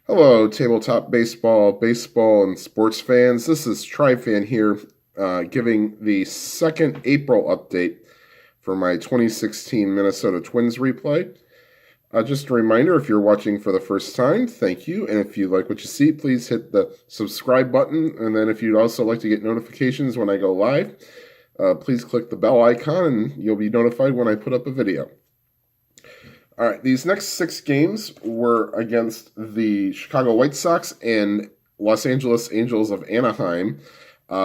Hello, tabletop baseball, and sports fans. This is TriFan here, giving the second April update for my 2016 Minnesota Twins replay. Just a reminder, if you're watching for the first time, thank you. And if you like what you see, please hit the subscribe button. And then if you'd also like to get notifications when I go live, please click the bell icon and you'll be notified when I put up a video. All right, these next 6 games were against the Chicago White Sox and Los Angeles Angels of Anaheim.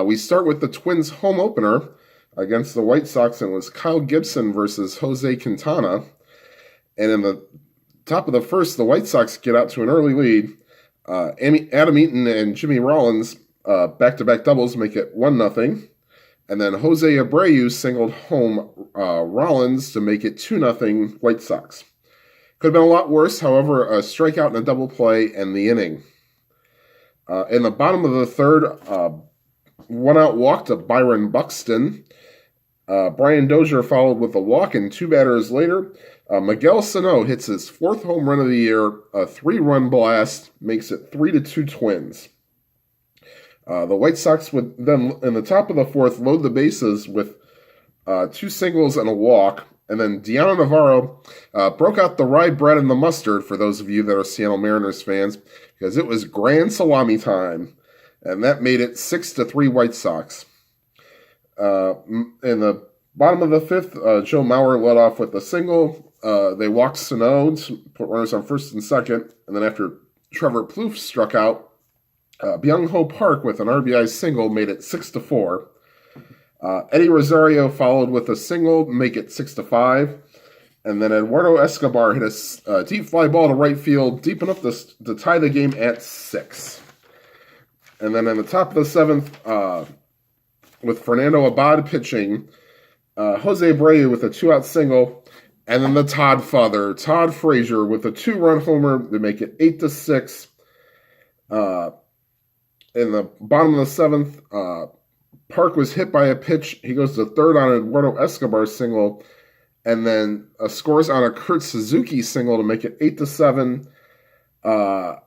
We start with the Twins home opener against the White Sox, and it was Kyle Gibson versus Jose Quintana. And in the top of the first, the White Sox get out to an early lead. Adam Eaton and Jimmy Rollins back-to-back doubles make it 1-0. And then Jose Abreu singled home Rollins to make it 2-0 White Sox. Could have been a lot worse, however, a strikeout and a double play and the inning. In the bottom of the third, one-out walk to Byron Buxton. Brian Dozier followed with a walk, and 2 batters later, Miguel Sano hits his 4th home run of the year, a 3-run blast, makes it 3-2 Twins. The White Sox would then, in the top of the 4th, load the bases with 2 singles and a walk. And then Deanna Navarro broke out the rye bread and the mustard, for those of you that are Seattle Mariners fans, because it was grand salami time. And that made it 6-3 White Sox. In the bottom of the 5th, Joe Mauer led off with a single. They walked Sano to put runners on first and second. And then after Trevor Plouffe struck out, Byung-Ho Park with an RBI single made it 6-4. Eddie Rosario followed with a single, make it 6-5. And then Eduardo Escobar hit a deep fly ball to right field, deep enough to tie the game at 6. And then in the top of the 7th, with Fernando Abad pitching, Jose Abreu with a 2-out single, and then the Todd father, Todd Frazier, with a 2-run homer to make it 8-6. In the bottom of the 7th, Park was hit by a pitch. He goes to third on Eduardo Escobar's single, and then scores on a Kurt Suzuki single to make it 8-7. A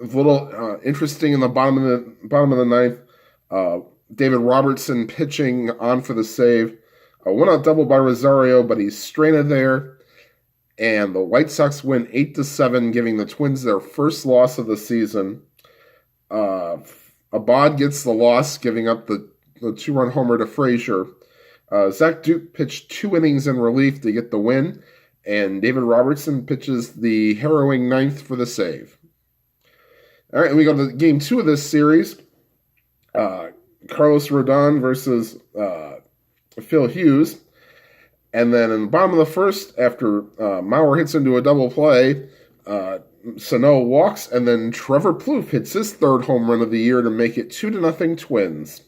little interesting in the bottom of the 9th. David Robertson pitching on for the save. A 1-out double by Rosario, but he's stranded there. And the White Sox win 8-7, giving the Twins their first loss of the season. Abad gets the loss, giving up the 2-run homer to Frazier. Zach Duke pitched 2 innings in relief to get the win, and David Robertson pitches the harrowing 9th for the save. All right, and we go to game 2 of this series. Carlos Rodon versus Phil Hughes. And then in the bottom of the first, after Mauer hits into a double play, Sano walks, and then Trevor Plouffe hits his 3rd home run of the year to make it 2-0 Twins.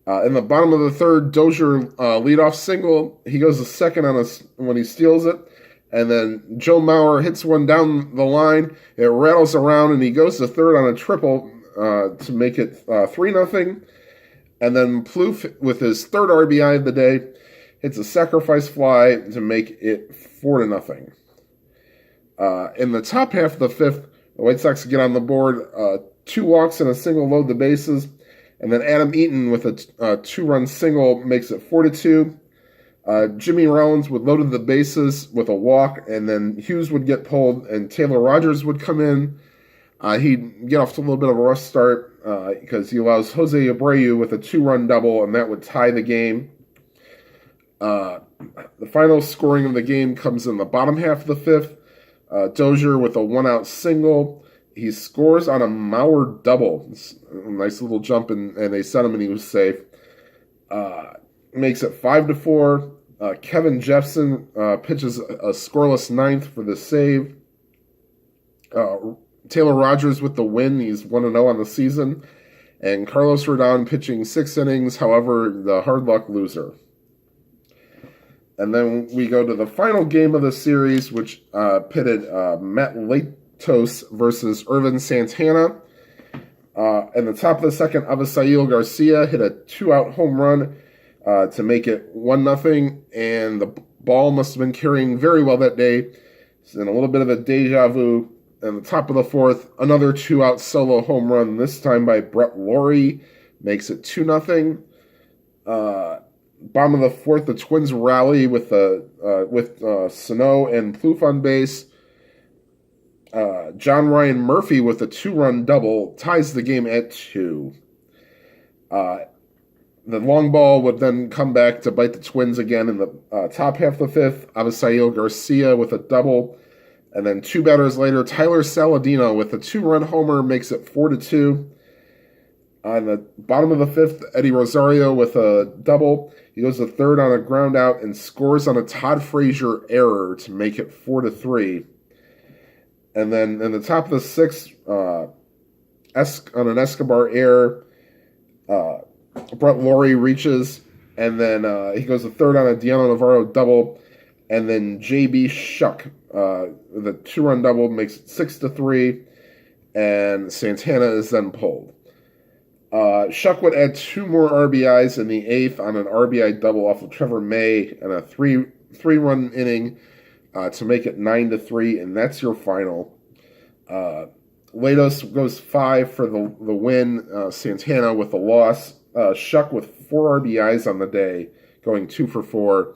In the bottom of the 3rd, Dozier leadoff single. He goes to second when he steals it. And then Joe Mauer hits one down the line. It rattles around, and he goes to third on a triple to make it 3-0. And then Plouffe, with his 3rd RBI of the day, hits a sacrifice fly to make it 4-0. In the top half of the 5th, the White Sox get on the board. 2 walks and a single load the bases. And then Adam Eaton with a 2-run single makes it 4-2. Jimmy Rollins would load the bases with a walk, and then Hughes would get pulled, and Taylor Rogers would come in. He'd get off to a little bit of a rough start because he allows Jose Abreu with a 2-run double, and that would tie the game. The final scoring of the game comes in the bottom half of the 5th. Dozier with a 1-out single. He scores on a Mauer double. A nice little jump, and they sent him, and he was safe. Makes it 5-4. Kevin Jeffson pitches a scoreless 9th for the save. Taylor Rogers with the win. He's 1-0 on the season. And Carlos Rodon pitching 6 innings, however, the hard luck loser. And then we go to the final game of the series, which pitted Matt Latos versus Irvin Santana. In the top of the 2nd, Avisail Garcia hit a 2-out home run to make it 1-0, and the ball must have been carrying very well that day. It's in a little bit of a deja vu in the top of the fourth, another 2-out solo home run, this time by Brett Lawrie, makes it 2-0. Bottom of the fourth, the Twins rally with Sano and Plouffe on base. John Ryan Murphy with a 2-run double ties the game at 2. The long ball would then come back to bite the Twins again in the top half of the fifth. Avisail Garcia with a double. And then 2 batters later, Tyler Saladino with a 2-run homer makes it 4-2. On the bottom of the fifth, Eddie Rosario with a double. He goes to third on a ground out and scores on a Todd Frazier error to make it 4-3. And then in the top of the sixth, on an Escobar error, Brett Lawrie reaches, and then he goes to third on a Diano Navarro double, and then J.B. Shuck with a 2-run double makes it 6-3, and Santana is then pulled. Shuck would add 2 more RBIs in the eighth on an RBI double off of Trevor May and a three-run inning to make it 9-3, and that's your final. Latos goes 5 for the win. Santana with the loss. Shuck with 4 RBIs on the day, going 2 for 4.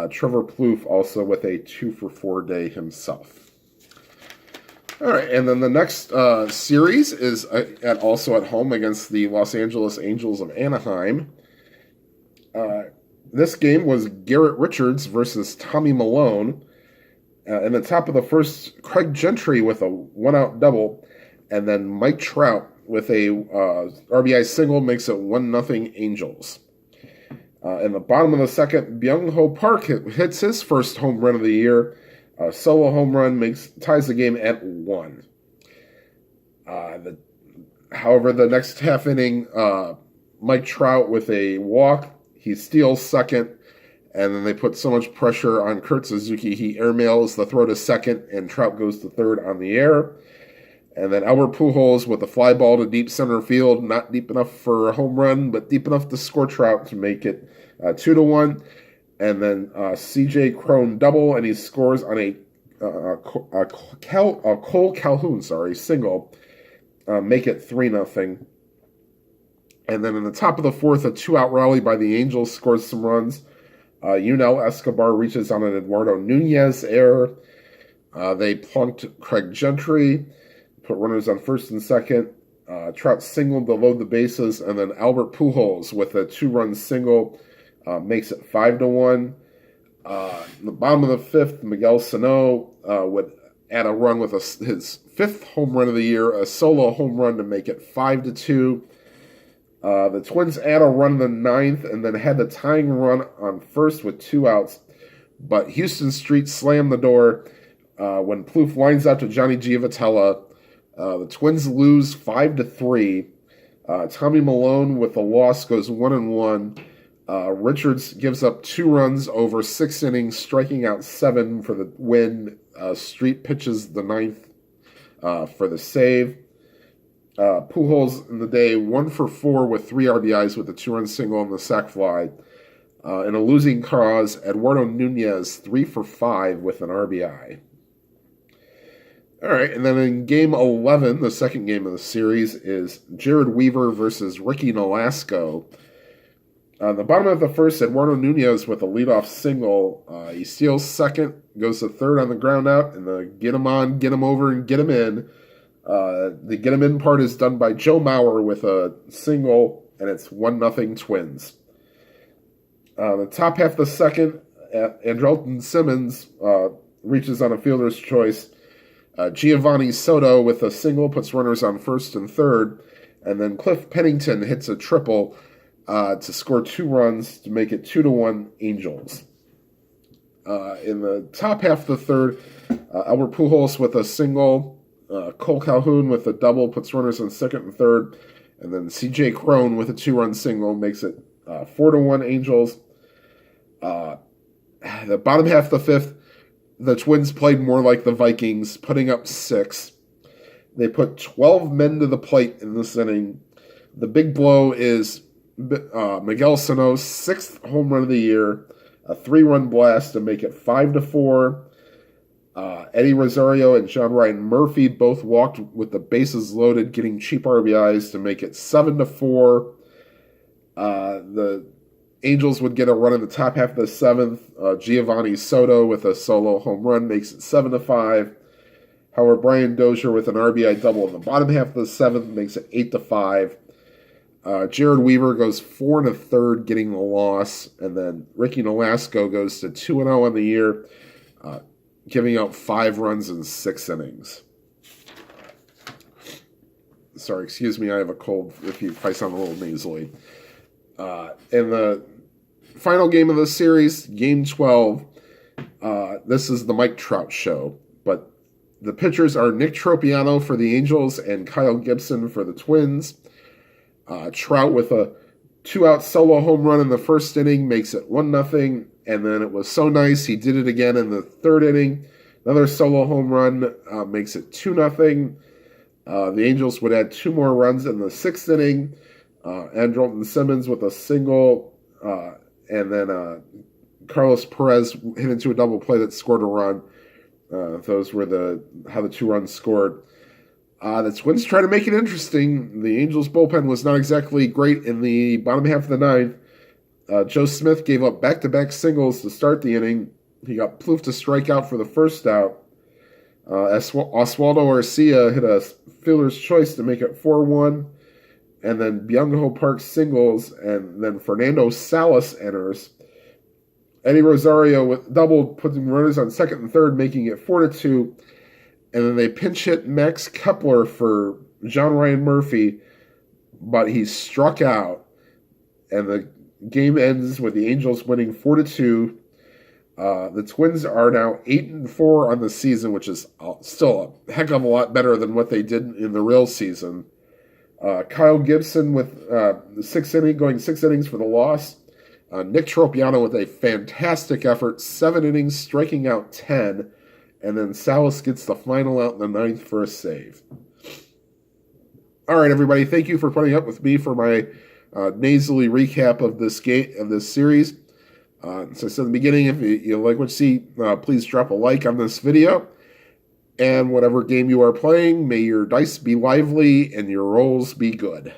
Trevor Plouffe also with a 2 for 4 day himself. All right, and then the next series is also at home against the Los Angeles Angels of Anaheim. This game was Garrett Richards versus Tommy Malone. In the top of the first, Craig Gentry with a 1-out double, and then Mike Trout with a RBI single makes it 1-0 Angels. In the bottom of the second, Byung-Ho Park hits his first home run of the year. A solo home run ties the game at 1. However, the next half inning, Mike Trout with a walk, he steals second, and then they put so much pressure on Kurt Suzuki, he airmails the throw to second, and Trout goes to third on the air. And then Albert Pujols with a fly ball to deep center field, not deep enough for a home run, but deep enough to score Trout to make it 2-1. And then C.J. Cron double, and he scores on a Cole Calhoun single, make it 3-0. And then in the top of the fourth, a 2-out rally by the Angels scores some runs. Yunel Escobar reaches on an Eduardo Nunez error. They plunked Craig Gentry, put runners on first and second. Trout singled to load the bases, and then Albert Pujols with a 2-run single makes it 5-1. The bottom of the fifth, Miguel Sano would add a run with his 5th home run of the year, a solo home run to make it 5-2. The Twins add a run in the ninth and then had the tying run on first with 2 outs. But Houston Street slammed the door when Plouffe lines out to Johnny Giavotella. The Twins lose 5-3. Tommy Malone with the loss goes 1-1. Richards gives up 2 runs over 6 innings, striking out 7 for the win. Street pitches the ninth for the save. Pujols in the day 1 for 4 with 3 RBIs with a 2-run single and the sac fly. In a losing cause, Eduardo Nunez 3 for 5 with an RBI. All right, and then in Game 11, the second game of the series, is Jared Weaver versus Ricky Nolasco. On the bottom of the first, Eduardo Nunez with a leadoff single. He steals second, goes to third on the ground out, and the get him on, get him over, and get him in. The get him in part is done by Joe Mauer with a single, and it's 1-0 Twins. The top half of the second, Andrelton Simmons reaches on a fielder's choice. Giovanni Soto with a single puts runners on first and third, and then Cliff Pennington hits a triple to score 2 runs to make it 2-1 Angels. In the top half of the third, Albert Pujols with a single, Cole Calhoun with a double puts runners on second and third, and then C.J. Cron with a 2-run single makes it 4-1 Angels. The bottom half of the fifth, the Twins played more like the Vikings, putting up 6. They put 12 men to the plate in this inning. The big blow is Miguel Sano's 6th home run of the year, a 3-run blast to make it 5-4. Eddie Rosario and John Ryan Murphy both walked with the bases loaded, getting cheap RBIs to make it 7-4. The Angels would get a run in the top half of the seventh. Giovanni Soto with a solo home run makes it 7-5. However, Brian Dozier with an RBI double in the bottom half of the seventh makes it 8-5. Jared Weaver goes 4 1/3, getting the loss, and then Ricky Nolasco goes to 2-0 on the year, giving up 5 runs in 6 innings. Sorry, excuse me, I have a cold if I sound a little nasally. In the final game of the series, Game 12, this is the Mike Trout show, but the pitchers are Nick Tropiano for the Angels and Kyle Gibson for the Twins. Trout with a 2-out solo home run in the first inning makes it 1-0, and then it was so nice he did it again in the third inning. Another solo home run makes it 2-0. The Angels would add 2 more runs in the sixth inning. Andrelton Simmons with a single, and then Carlos Perez hit into a double play that scored a run. Those were how the 2 runs scored. The Twins try to make it interesting. The Angels' bullpen was not exactly great in the bottom half of the ninth. Joe Smith gave up back-to-back singles to start the inning. He got Plouffe to strike out for the first out. Oswaldo Arcia hit a fielder's choice to make it 4-1. And then Byung-Ho Park singles, and then Fernando Salas enters. Eddie Rosario with double, putting runners on second and third, making it 4-2. And then they pinch hit Max Kepler for John Ryan Murphy, but he's struck out. And the game ends with the Angels winning 4-2. The Twins are now 8-4 on the season, which is still a heck of a lot better than what they did in the real season. Kyle Gibson with going 6 innings for the loss. Nick Tropiano with a fantastic effort, 7 innings, striking out 10. And then Salas gets the final out in the ninth for a save. All right, everybody, thank you for putting up with me for my nasally recap of this series. So I said in the beginning, if you like what you see, please drop a like on this video. And whatever game you are playing, may your dice be lively and your rolls be good.